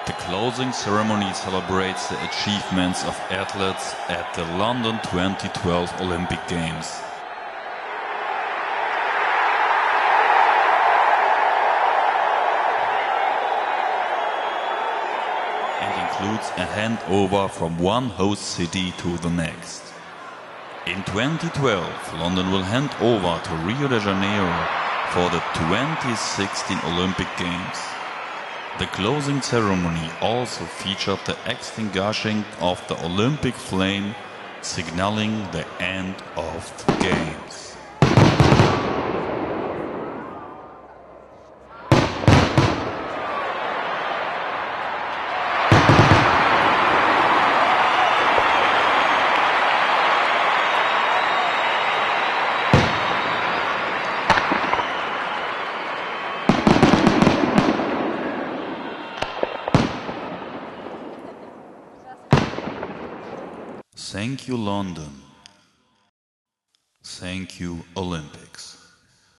The closing ceremony celebrates the achievements of athletes at the London 2012 Olympic Games. And includes a handover from one host city to the next. In 2012, London will hand over to Rio de Janeiro for the 2016 Olympic Games. The closing ceremony also featured the extinguishing of the Olympic flame, signaling the end of the Games. Thank you, London. Thank you, Olympics.